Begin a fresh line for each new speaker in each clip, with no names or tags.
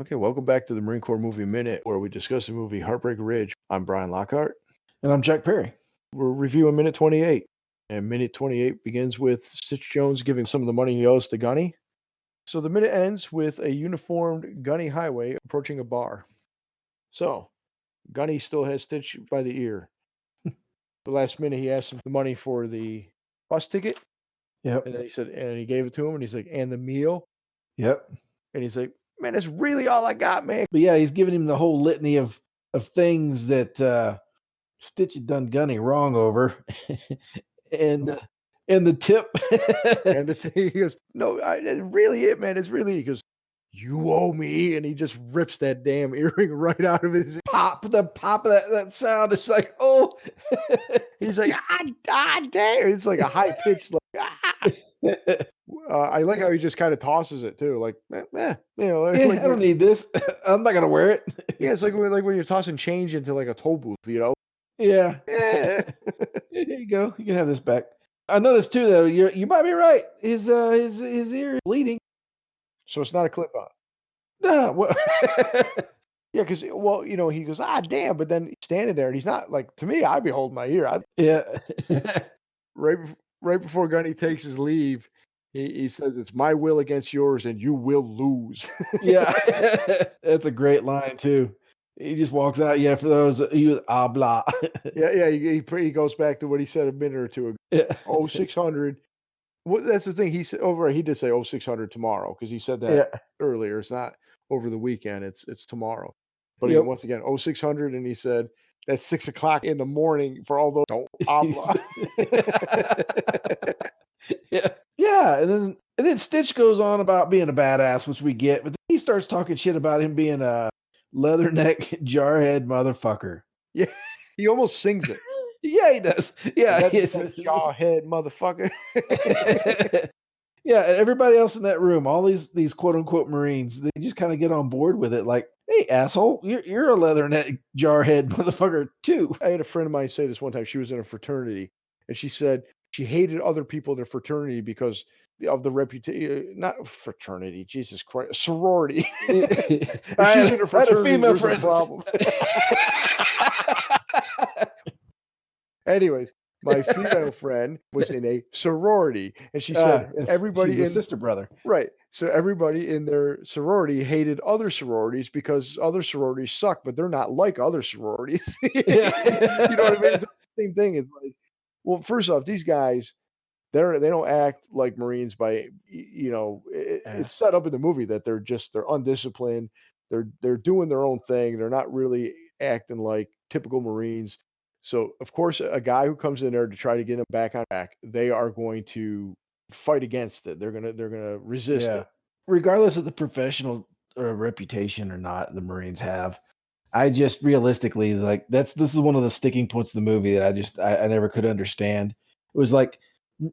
Okay, welcome back to the Marine Corps Movie Minute, where we discuss the movie Heartbreak Ridge. I'm Brian Lockhart.
And I'm Jack Perry.
We're reviewing minute 28. And minute 28 begins with Stitch Jones giving some of the money he owes to Gunny. So the minute ends with a uniformed Gunny Highway approaching a bar. So, Gunny still has Stitch by the ear. The last minute, he asked him the money for the bus ticket.
Yep.
And then he said, and he gave it to him, and he's like, and the meal.
Yep.
And he's like, man, that's really all I got, man.
But yeah, he's giving him the whole litany of things that Stitch had done Gunny wrong over. and the tip.
And he goes, no, that's really it, man. It's really, he goes, you owe me. And he just rips that damn earring right out of his
pop of that sound. It's like, oh.
He's like, damn. It's like a high pitched, like, I like how he just kind of tosses it too, like, you know, like,
I don't need this. I'm not gonna wear it.
Yeah, it's like when you're tossing change into like a toll booth, you know.
Yeah. Here you go. You can have this back. I noticed too, though. You might be right. His ear is bleeding.
So it's not a clip on.
No. Well,
yeah, because you know, he goes, damn, but then he's standing there and he's not like, to me, I'd be holding my ear.
Yeah.
right before Gunny takes his leave, he says, "It's my will against yours, and you will lose."
Yeah, that's a great line too. He just walks out. Yeah, for those he was blah.
yeah. He goes back to what he said a minute or two ago.
Yeah.
0600. Well, that's the thing. He said he did say 0600 tomorrow, because he said that earlier. It's not over the weekend. It's tomorrow. But once again, 0600, and he said that's 6 o'clock in the morning for all those. Don't blah.
Yeah, and then Stitch goes on about being a badass, which we get, but then he starts talking shit about him being a leatherneck jarhead motherfucker.
Yeah, he almost sings it.
Yeah, he does. Yeah,
he's a jawhead motherfucker.
Yeah, and everybody else in that room, all these quote unquote Marines, they just kind of get on board with it. Like, hey, asshole, you're a leatherneck jarhead motherfucker too.
I had a friend of mine say this one time. She was in a fraternity, and she said she hated other people in their fraternity because of the reputation. Not fraternity, Jesus Christ, sorority. If she's in a fraternity, there's a problem. Anyways, my female friend was in a sorority, and she said everybody
in sister brother.
Right. So everybody in their sorority hated other sororities because other sororities suck, but they're not like other sororities. You know what I mean? It's the same thing. It's like, well, first off, these guys, they don't act like Marines by, you know, it's set up in the movie that they're undisciplined. They're doing their own thing. They're not really acting like typical Marines. So, of course, a guy who comes in there to try to get him back on track, they are going to fight against it. They're gonna resist it.
Regardless of the professional reputation or not the Marines have. I just realistically, like, this is one of the sticking points of the movie that I never could understand. It was like,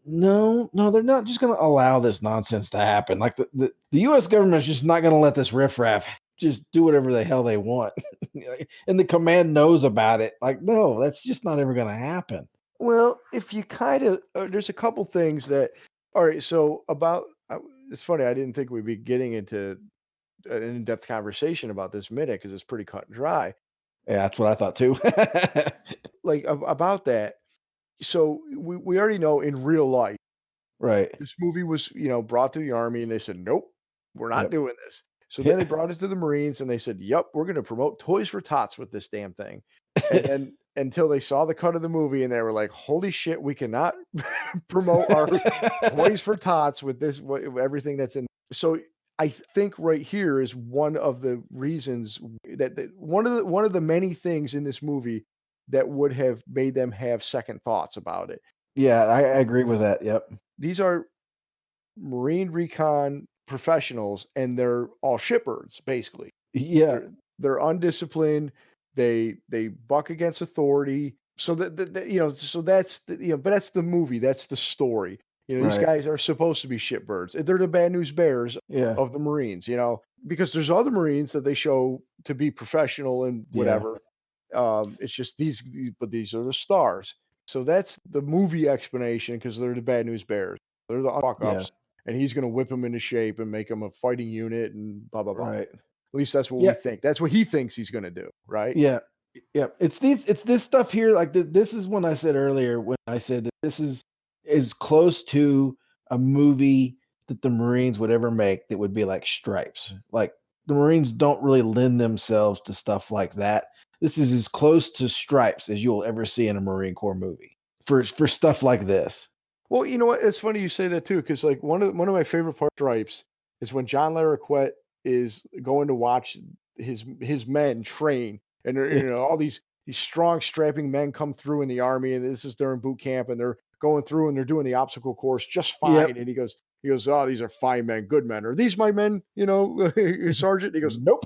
no, they're not just going to allow this nonsense to happen. Like, the U.S. government's just not going to let this riffraff just do whatever the hell they want. And the command knows about it. Like, no, that's just not ever going to happen.
Well, if you kind of, there's a couple things that, all right, so about, it's funny, I didn't think we'd be getting into an in-depth conversation about this minute because it's pretty cut and dry.
Yeah, that's what I thought too.
Like, about that, so we already know in real life,
right?
This movie was, brought to the Army, and they said, nope, we're not doing this. So then they brought it to the Marines, and they said, yep, we're going to promote Toys for Tots with this damn thing. And then until they saw the cut of the movie, and they were like, holy shit, we cannot promote our Toys for Tots with this, everything that's in. So I think right here is one of the reasons that one of the many things in this movie that would have made them have second thoughts about it.
Yeah, I agree with that. Yep.
These are Marine Recon professionals, and they're all shitbirds, basically.
Yeah.
They're undisciplined. They buck against authority. So so that's but that's the movie. That's the story. These guys are supposed to be shitbirds. They're the bad news bears of the Marines, because there's other Marines that they show to be professional and whatever. It's just but these are the stars. So that's the movie explanation, because they're the bad news bears. They're the fuck-ups, and he's going to whip them into shape and make them a fighting unit and blah, blah, blah.
Right.
At least that's what we
Yeah,
think. That's what he thinks he's going to do, right?
yeah, yeah. It's this stuff here. Like this is when I said earlier when I said that this is close to a movie that the Marines would ever make that would be like Stripes. Like the Marines don't really lend themselves to stuff like that. This is as close to Stripes as you'll ever see in a Marine Corps movie for stuff like this.
Well, you know what? It's funny you say that too, because like one of my favorite part of Stripes is when John Larroquette is going to watch his men train, and
Yeah,
all these strong, strapping men come through in the army, and this is during boot camp, and they're going through and they're doing the obstacle course just
yep.
fine, and he goes, oh, these are fine men, good men. Are these my men? Sergeant. He goes,
Nope.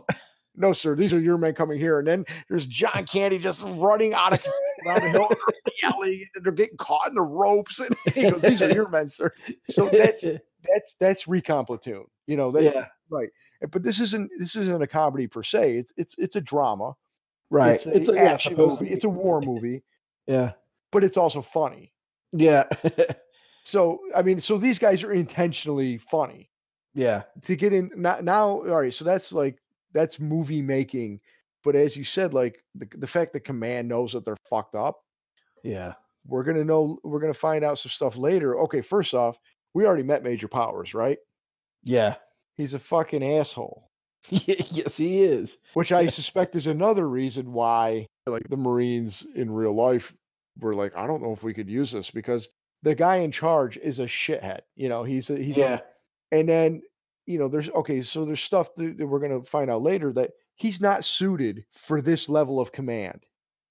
no, sir, these are your men coming here. And then there's John Candy just running out of control down the hill, and they're yelling, and they're getting caught in the ropes. And he goes, "These are your men, sir." So that's recon platoon. That
Yeah,
right. But this isn't a comedy per se. It's a drama.
right.
It's
It's
a
yeah, it's
action
supposed to
movie.
be.
It's a war movie,
Yeah,
but it's also funny.
yeah,
So I mean, so these guys are intentionally funny
yeah,
to get in now. All right, so that's movie making. But as you said, like the fact that command knows that they're fucked up,
yeah,
we're gonna find out some stuff later. Okay, first off, we already met Major Powers, right?
yeah.
He's a fucking asshole,
Yes, he is.
which I suspect is another reason why like the Marines in real life were like, I don't know if we could use this because the guy in charge is a shithead. He's
Yeah,
And then, so there's stuff that we're gonna find out later that he's not suited for this level of command.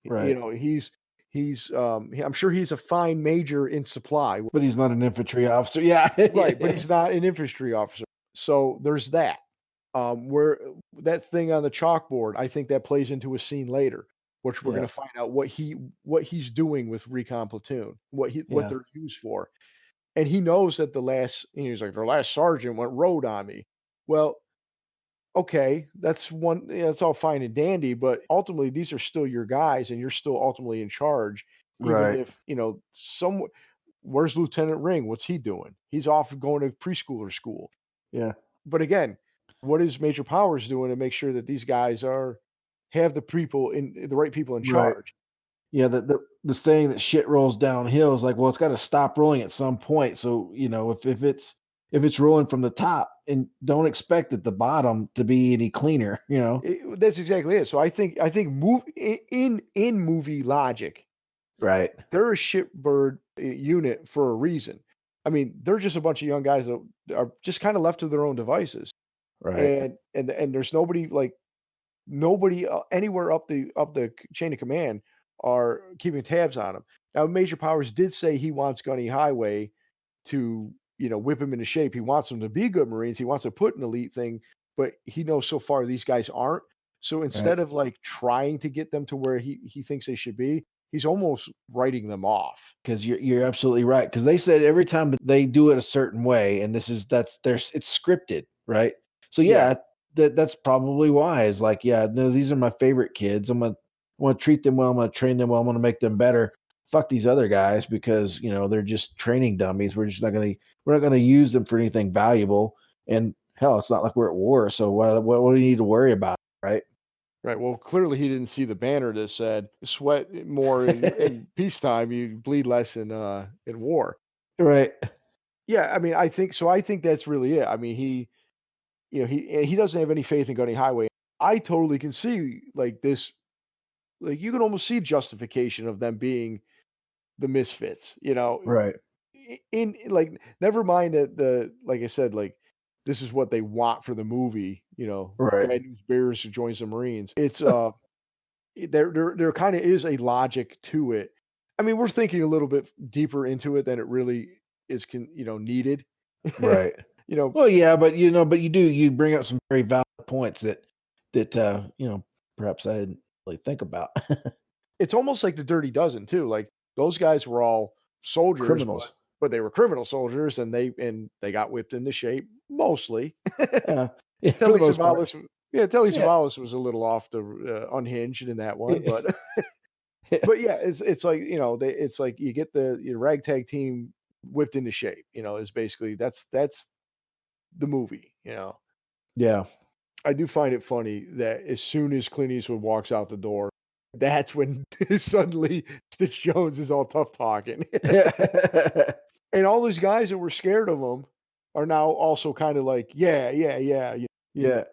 right.
I'm sure he's a fine major in supply,
But he's not an infantry officer. Yeah,
right? But he's not an infantry officer. So there's that. Where that thing on the chalkboard, I think that plays into a scene later, which we're
yeah,
gonna find out what he's doing with recon platoon, what
yeah.
they're used for. And he knows that he's like, "The last sergeant went road on me." Well, okay, that's all fine and dandy, but ultimately these are still your guys and you're still ultimately in charge, even
Right.
if, where's Lieutenant Ring? What's he doing? He's off going to preschooler school.
Yeah,
But again, what is Major Powers doing to make sure that these guys have the right people in
right.
charge?
Yeah, the saying that shit rolls downhill is like, well, it's got to stop rolling at some point. So if it's rolling from the top, and don't expect at the bottom to be any cleaner.
That's exactly it. So I think in movie logic,
Right.
they're a shitbird unit for a reason. I mean, they're just a bunch of young guys that are just kind of left to their own devices,
Right.
and there's nobody anywhere up the chain of command are keeping tabs on them. Now, Major Powers did say he wants Gunny Highway to whip him into shape. He wants them to be good Marines. He wants to put an elite thing, but he knows so far these guys aren't. So
Right.
instead of like trying to get them to where he thinks they should be, he's almost writing them off.
Because you're absolutely right. Because they said every time that they do it a certain way, and that's there's it's scripted, right? So
Yeah,
yeah, that's probably why. Is like, yeah, no, these are my favorite kids. I'm gonna treat them well. I'm gonna train them well. I'm gonna make them better. Fuck these other guys because they're just training dummies. We're not gonna use them for anything valuable. And hell, it's not like we're at war. So what do you need to worry about, right?
right. Well, clearly he didn't see the banner that said "Sweat more in peacetime, you bleed less in war."
Right.
Yeah, I mean, I think so. I think that's really it. I mean, he doesn't have any faith in Gunny Highway. I totally can see like this. Like you can almost see justification of them being the misfits.
Right.
Like never mind that like I said, like this is what they want for the movie.
Right.
Bad news bears who joins the Marines. It's there kind of is a logic to it. I mean, we're thinking a little bit deeper into it than it really is needed.
Right.
you know,
Well, yeah, but you bring up some very valid points that perhaps I didn't really think about.
it's almost like the Dirty Dozen too. Like those guys were all soldiers, but
Criminals.
they were criminal soldiers, and they got whipped into shape mostly.
Yeah, yeah, for the
Telly
most part.
Savalas, yeah, Telly
Yeah,
Savalas was a little off the unhinged in that one,
yeah,
but but yeah, it's like it's like you get the ragtag team whipped into shape. Is basically that's the movie.
yeah.
I do find it funny that as soon as Clint Eastwood walks out the door, that's when suddenly Stitch Jones is all tough talking. And all those guys that were scared of him are now also kind of like, yeah, yeah, yeah.
Yeah.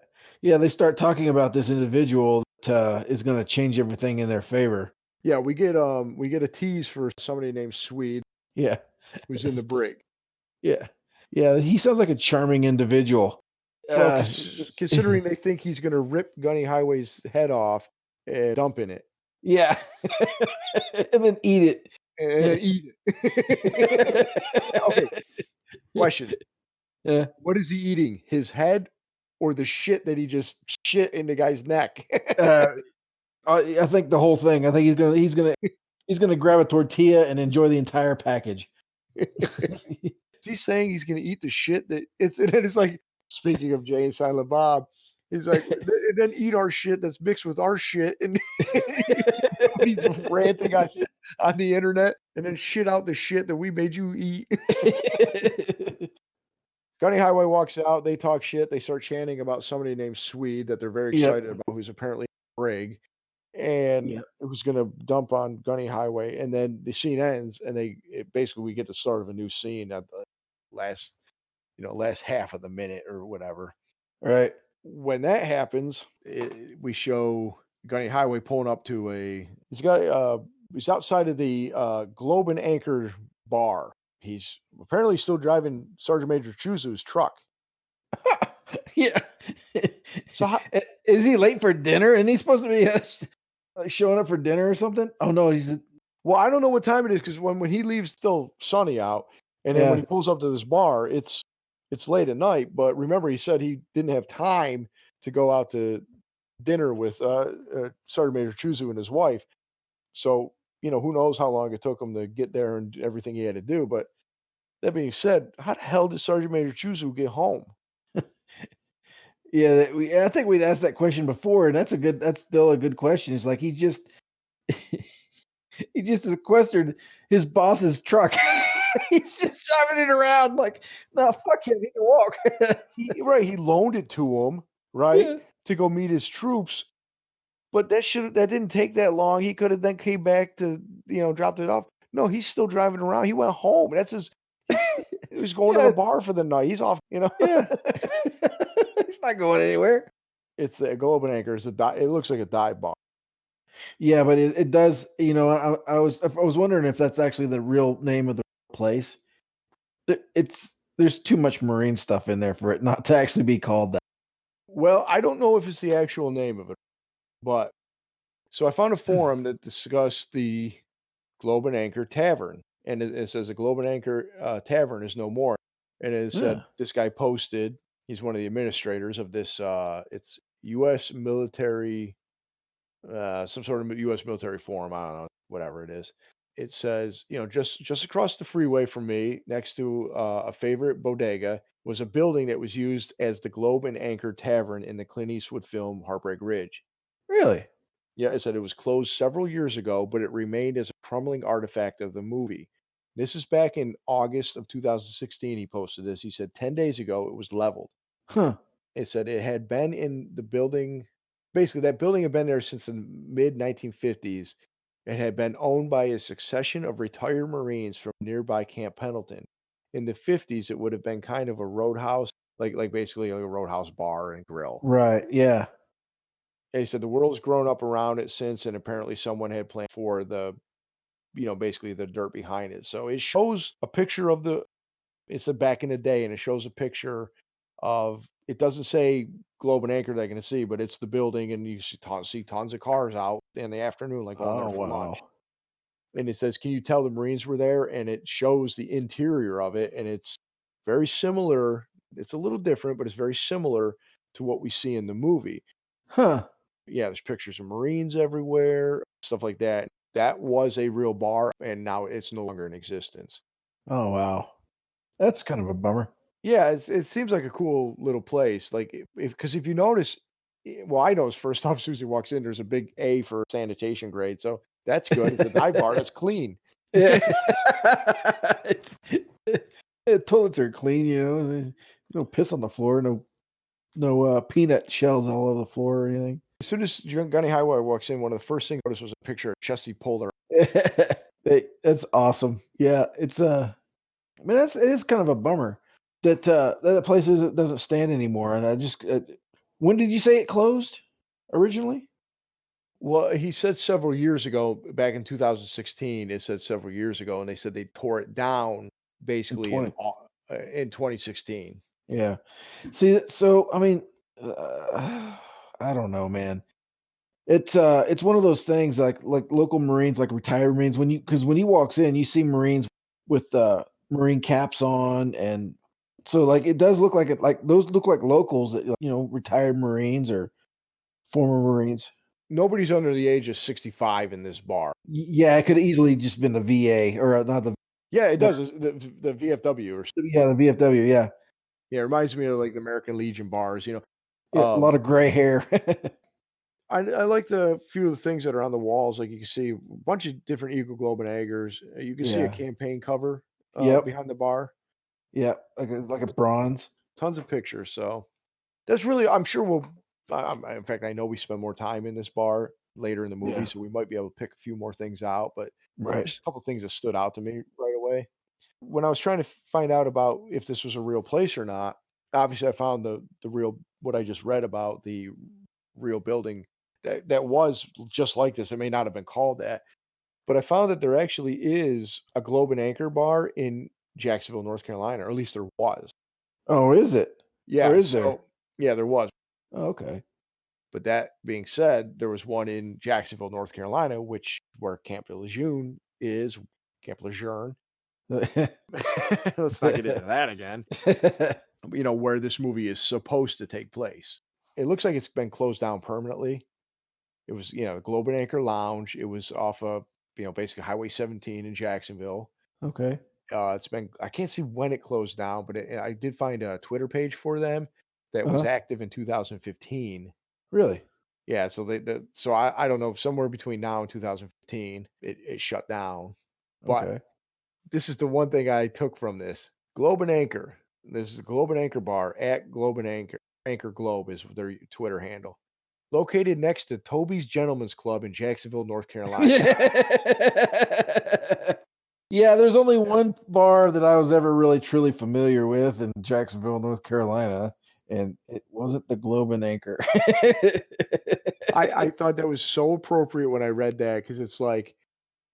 Yeah, they start talking about this individual that, is gonna change everything in their favor.
Yeah, we get a tease for somebody named Swede
Yeah.
who's in the brig.
Yeah. Yeah, he sounds like a charming individual.
Well,
Uh,
considering they think he's gonna rip Gunny Highway's head off and dump in it
yeah. And then eat
and then
it.
eat it. Okay, question.
Yeah.
What is he eating? His head or the shit that he just shit in the guy's neck?
Uh, I think the whole thing. I think he's gonna grab a tortilla and enjoy the entire package.
He's saying he's gonna eat the shit that it's and then it's like, speaking of Jay and Silent Bob, he's like, "And then eat our shit that's mixed with our shit," and he's ranting on the internet, and then shit out the shit that we made you eat. Gunny Highway walks out, they talk shit, they start chanting about somebody named Swede that they're very
Yep.
excited about, who's apparently a brig, and
Yep.
it was gonna dump on Gunny Highway, and then the scene ends, and basically we get the start of a new scene at the last last half of the minute or whatever.
Right.
When that happens, we show Gunny Highway pulling up to he's outside of the Globe and Anchor bar. He's apparently still driving Sergeant Major Chuzu's truck.
Yeah.
So
Is he late for dinner? And he's supposed to be like showing up for dinner or something? Oh no, he's
well, I don't know what time it is because when he leaves, it's still sunny out, and then when
yeah.
he pulls up to this bar, it's late at night. But remember, he said he didn't have time to go out to dinner with Sergeant Major Chuzu and his wife. So who knows how long it took him to get there and do everything he had to do. But that being said, how the hell did Sergeant Major Chuzu get home?
Yeah, I think we'd asked that question before, and that's still a good question. It's like he just sequestered his boss's truck. He's just driving it around like, no, fuck him, he can walk.
He loaned it to him, right,
Yeah.
to go meet his troops. But that didn't take that long. He could have then came back to dropped it off. No, he's still driving around. He went home. He was going to the
Yeah,
bar for the night. He's off.
yeah. He's not going anywhere.
It's the Globe and Anchor. It looks like a dive bar.
Yeah, but it does. I was wondering if that's actually the real name of the place. There's too much marine stuff in there for it not to actually be called that.
Well, I don't know if it's the actual name of it, but so I found a forum that discussed the Globe and Anchor Tavern, and it says the Globe and Anchor Tavern is no more. And it said
Yeah.
this guy posted. He's one of the administrators of this. It's U.S. military, some sort of U.S. military forum. I don't know, whatever it is. It says, just across the freeway from me, next to a favorite bodega, was a building that was used as the Globe and Anchor Tavern in the Clint Eastwood film Heartbreak Ridge.
Really?
Yeah, it said it was closed several years ago, but it remained as a crumbling artifact of the movie. This is back in August of 2016. He posted this. He said 10 days ago it was leveled.
Huh.
It said it had been in the building. Basically, that building had been there since the mid 1950s. It had been owned by a succession of retired Marines from nearby Camp Pendleton. In the 50s, it would have been kind of a roadhouse, like basically like a roadhouse bar and grill.
Right. Yeah.
And he said the world's grown up around it since, and apparently someone had planned for basically the dirt behind it. So it shows a picture of it's a back in the day, and it shows a picture of, it doesn't say Globe and Anchor they're going to see, but it's the building, and you see tons of cars out in the afternoon, like going there
Oh
for lunch.
wow.
And it says, "Can you tell the Marines were there?" And it shows the interior of it, and it's very similar. It's a little different, but it's very similar to what we see in the movie.
Huh.
Yeah, there's pictures of Marines everywhere, stuff like that. That was a real bar, and now it's no longer in existence.
Oh wow. That's kind of a bummer.
Yeah, it seems like a cool little place. Like, because if you notice, well, I noticed first off, Susie walks in, there's a big A for sanitation grade, so that's good. It's a dive bar, that's clean.
Yeah. Toilets are clean, no piss on the floor, no No peanut shells all over the floor or anything.
As soon as Gunny Highway walks in, one of the first things I noticed was a picture of Chesty Puller.
That's awesome. Yeah, it's I mean it is kind of a bummer that that place doesn't stand anymore. And I just when did you say it closed originally?
Well, he said several years ago, back in 2016, it said several years ago, and they said they tore it down
In
basically
20.
in 2016.
Yeah. See, so I mean, I don't know, man. It's one of those things like local Marines, like retired Marines, when you because when he walks in, you see Marines with Marine caps on, and so like it does look like it like those look like locals that retired Marines or former Marines.
Nobody's under the age of 65 in this bar.
Yeah, it could easily just been the VA or not
Yeah, it
the
does. The VFW or
yeah the VFW. Yeah,
yeah, it reminds me of like the American Legion bars.
yeah, a lot
Um,
of gray hair.
I like the few of the things that are on the walls. Like you can see a bunch of different Eagle Globe and Eggers. You can see a
Yeah.
campaign cover
Yep.
behind the bar.
Yep. Like a bronze.
Tons of pictures. So that's really, I'm sure we'll. In fact, I know we spend more time in this bar later in the movie,
Yeah.
so we might be able to pick a few more things out. But
Right.
there's a couple things that stood out to me right away when I was trying to find out about if this was a real place or not. Obviously, I found the real what I just read about the real building that was just like this. It may not have been called that, but I found that there actually is a Globe and Anchor bar in Jacksonville, North Carolina, or at least there was.
Oh, is it? Or
Yeah,
is there?
so yeah, there was.
Oh, okay.
But that being said, there was one in Jacksonville, North Carolina, which where Camp de Lejeune is, Camp Lejeune. Let's not get into that again. Where this movie is supposed to take place. It looks like it's been closed down permanently. It was, Globe and Anchor Lounge. It was off of, basically Highway 17 in Jacksonville.
Okay.
I can't see when it closed down, but I did find a Twitter page for them that was
Uh-huh.
active in 2015.
Really?
Yeah, so so I don't know, somewhere between now and 2015, it shut down. But
Okay.
this is the one thing I took from this. Globe and Anchor. This is a Globe and Anchor bar at Globe and Anchor. Anchor Globe is their Twitter handle. Located next to Toby's Gentlemen's Club in Jacksonville, North Carolina.
Yeah, there's only one bar that I was ever really truly familiar with in Jacksonville, North Carolina, and it wasn't the Globe and Anchor.
I thought that was so appropriate when I read that because it's like,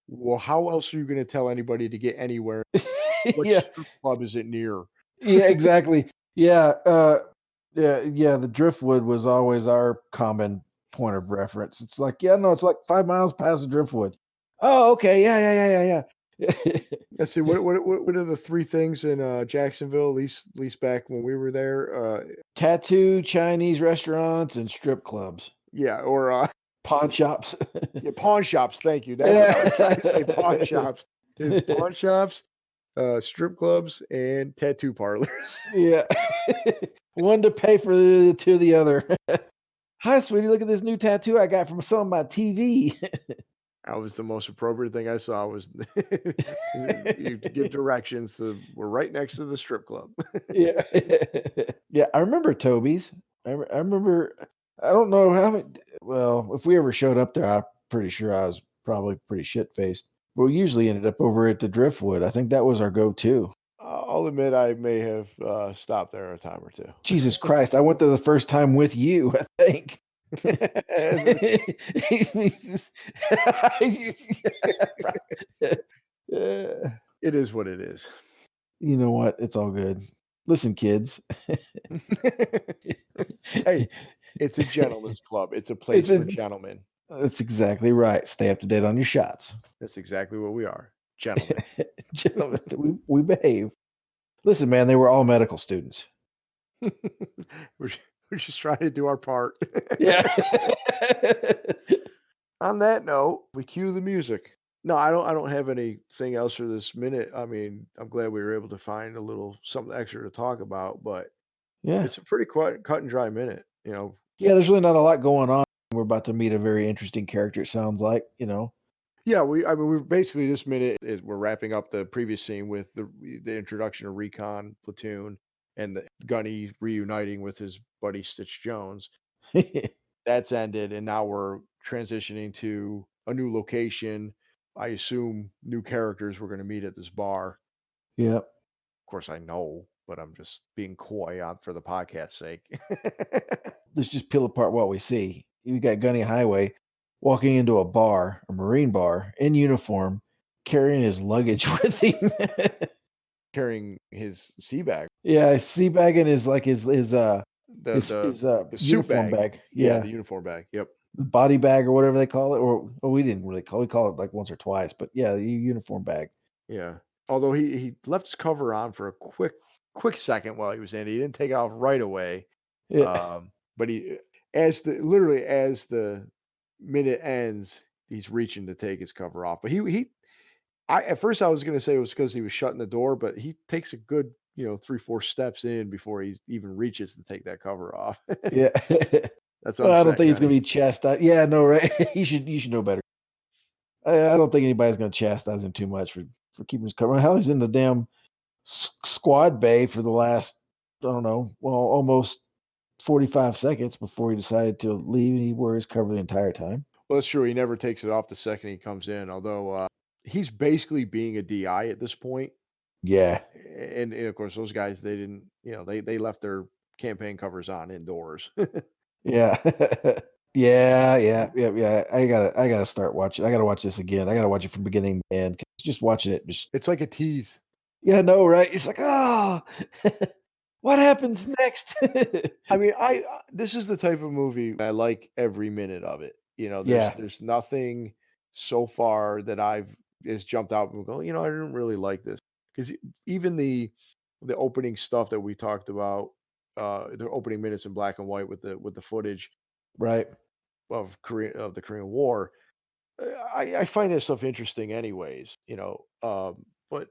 well, how else are you going to tell anybody to get anywhere? What
Yeah,
strip club is it near?
yeah, exactly. Yeah, yeah. The Driftwood was always our common point of reference. It's like, yeah, no, it's like 5 miles past the Driftwood. Oh, okay, yeah, yeah, yeah, yeah,
Let's see,
yeah.
what are the three things in Jacksonville? At least back when we were there.
Tattoo, Chinese restaurants, and strip clubs,
Yeah, or
pawn shops.
yeah, pawn shops. Thank you. That's what I was trying to say. Pawn
Yeah.
shops. It's pawn shops, strip clubs, and tattoo parlors.
Yeah. One to pay for the other. Hi, sweetie. Look at this new tattoo I got from some of my TV.
That was the most appropriate thing I saw was you give directions to we're right next to the strip club.
Yeah. Yeah. I remember Toby's. I remember. I don't know how many. Well, if we ever showed up there, I'm pretty sure I was probably pretty shit faced. But we usually ended up over at the Driftwood. I think that was our go-to.
I'll admit I may have stopped there a time or two.
Jesus Christ! I went there the first time with you, I think.
It is what it is.
You know what? It's all good. Listen, kids.
Hey, it's a gentleman's club. It's a place
It's
for
a,
gentlemen.
that's exactly right. Stay up to date on your shots.
That's exactly what we are. Gentlemen.
Gentlemen, we behave. Listen, man, they were all medical students.
we're, we're just trying to do our part.
Yeah.
On that note, we cue the music. No, I don't have anything else for this minute. I mean, I'm glad we were able to find a little something extra to talk about, but
Yeah.
it's a pretty cut and dry minute.
Yeah, there's really not a lot going on. We're about to meet a very interesting character, it sounds like.
Yeah, I mean, we're basically this minute is we're wrapping up the previous scene with the introduction of Recon Platoon. and Gunny reuniting with his buddy Stitch Jones. That's ended, and now we're transitioning to a new location. I assume new characters we're going to meet at this bar.
Yep.
Of course, I know, but I'm just being coy on for the podcast's sake.
Let's just peel apart what we see. You got Gunny Highway walking into a bar, a Marine bar, in uniform, carrying his luggage with him.
Carrying his sea bag,
Yeah, his sea bag and
the the the suit
uniform
bag.
bag.
Yeah,
Yeah,
the uniform bag. Yep.
the body bag or whatever they call it. Or we didn't really call it like once or twice, but yeah, the uniform bag.
Yeah. Although he left his cover on for a quick second while he was in. He didn't take it off right away.
Yeah,
But he as the literally as the minute ends, he's reaching to take his cover off. But he I at first I was gonna say it was because he was shutting the door, but he takes a good, 3, 4 steps in before he even reaches to take that cover off.
yeah.
That's
Well, I don't
unset,
think he's gonna
Gunny.
be chastised. Yeah, no, right? You should know better. I don't think anybody's gonna chastise him too much for keeping his cover. Hell, he's in the damn squad bay for the last, I don't know, well, almost 45 seconds before he decided to leave, and he wore his cover the entire time.
Well, that's true. He never takes it off the second he comes in, although he's basically being a DI at this point.
Yeah,
And of course, those guys they didn't, they left their campaign covers on indoors.
yeah, yeah. I gotta start watching. I gotta watch this again. I gotta watch it from beginning to end. 'Cause just watching it, just
It's like a tease.
yeah, no, right? It's like, oh, what happens next?
I mean, this is the type of movie I like every minute of it. There's
Yeah,
there's nothing so far that I've has jumped out and go, I didn't really like this because even the opening stuff that we talked about, the opening minutes in black and white with the footage
right.
of the Korean War, I find that stuff interesting anyways. But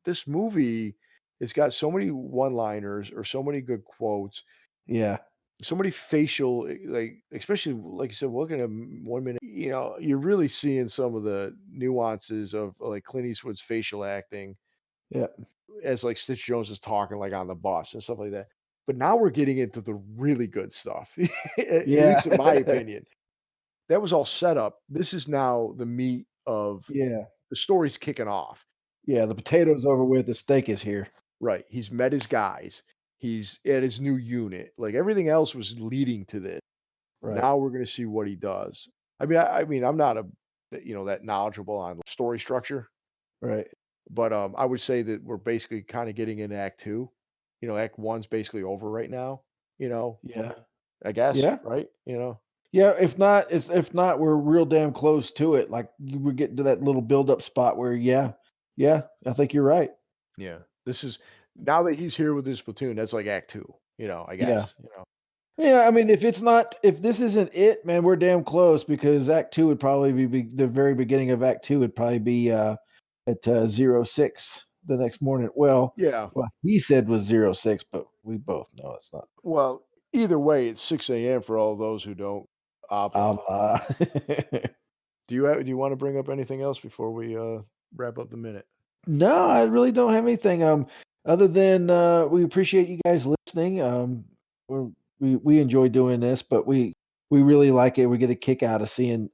this movie has got so many one-liners or so many good quotes,
Yeah,
so many facial, like especially like you said, looking at 1 minute, you're really seeing some of the nuances of like Clint Eastwood's facial acting
yeah,
as like Stitch Jones is talking like on the bus and stuff like that. But now we're getting into the really good stuff, at
yeah,
least in my opinion. That was all set up. This is now the meat of
yeah,
the story's kicking off.
yeah. The potato's over with. The steak is here.
Right. He's met his guys. He's at his new unit. Like everything else was leading to this.
Right,
Now we're going to see what he does. I mean, I'm not that knowledgeable on story structure,
right.
but I would say that we're basically kind of getting into Act Two. Act One's basically over right now. You know,
Yeah,
I guess,
yeah.
right?
Yeah, if not, we're real damn close to it. Like you were getting to that little build up spot where, yeah, yeah, I think you're right.
Yeah. This is now that he's here with his platoon. That's like Act Two. I
Yeah,
guess.
yeah. I mean, if this isn't it, man, we're damn close because Act Two would probably be the very beginning of Act Two would probably be at 06 the next morning.
Yeah.
Well, he said was 06, but we both know it's not.
Well, either way, it's 6 a.m. for all those who don't opt.
Uh,
Do you want to bring up anything else before we wrap up the minute?
No, I really don't have anything. Other than we appreciate you guys listening. We're, we enjoy doing this, but we really like it. We get a kick out of seeing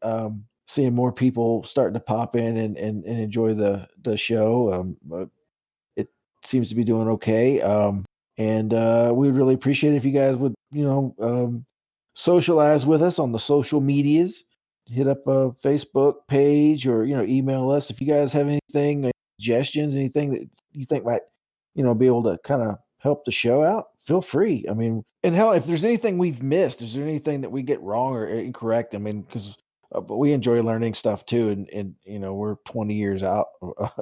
more people starting to pop in and enjoy the show. It seems to be doing okay. And we'd really appreciate if you guys would, socialize with us on the social medias. Hit up a Facebook page or, email us if you guys have anything, suggestions, anything that you think might, be able to kind of help the show out. Feel free. I mean, and hell, if there's anything we've missed, is there anything that we get wrong or incorrect? I mean, because but we enjoy learning stuff too, and we're 20 years out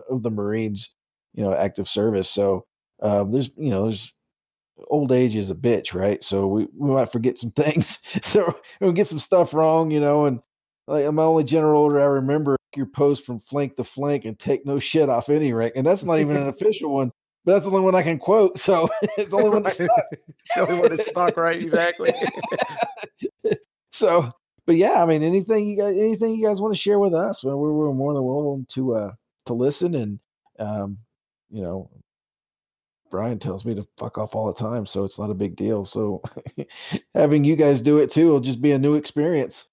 of the Marines, active service. So there's old age is a bitch, right? So we might forget some things. So we'll get some stuff wrong, and like my only general order I remember your post from flank to flank and take no shit off any rank. And that's not even an official one, but that's the only one I can quote. So it's the only one that's
Right. The only one that's stuck, right? Exactly.
so but yeah, I mean anything you guys want to share with us, well, we're more than welcome to listen and um, you know, Brian tells me to fuck off all the time, so it's not a big deal. So having you guys do it too will just be a new experience.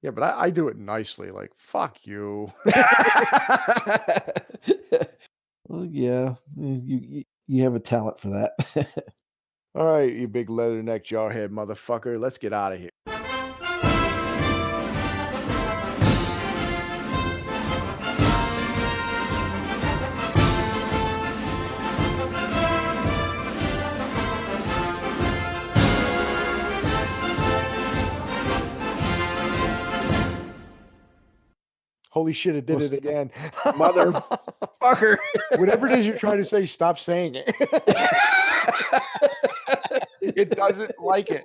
Yeah, but I do it nicely, like, fuck you.
Well, yeah, you have a talent for that.
All right, you big leatherneck jarhead motherfucker. Let's get out of here. Holy shit, it did it again.
Motherfucker.
Whatever it is you're trying to say, stop saying it. It doesn't like it.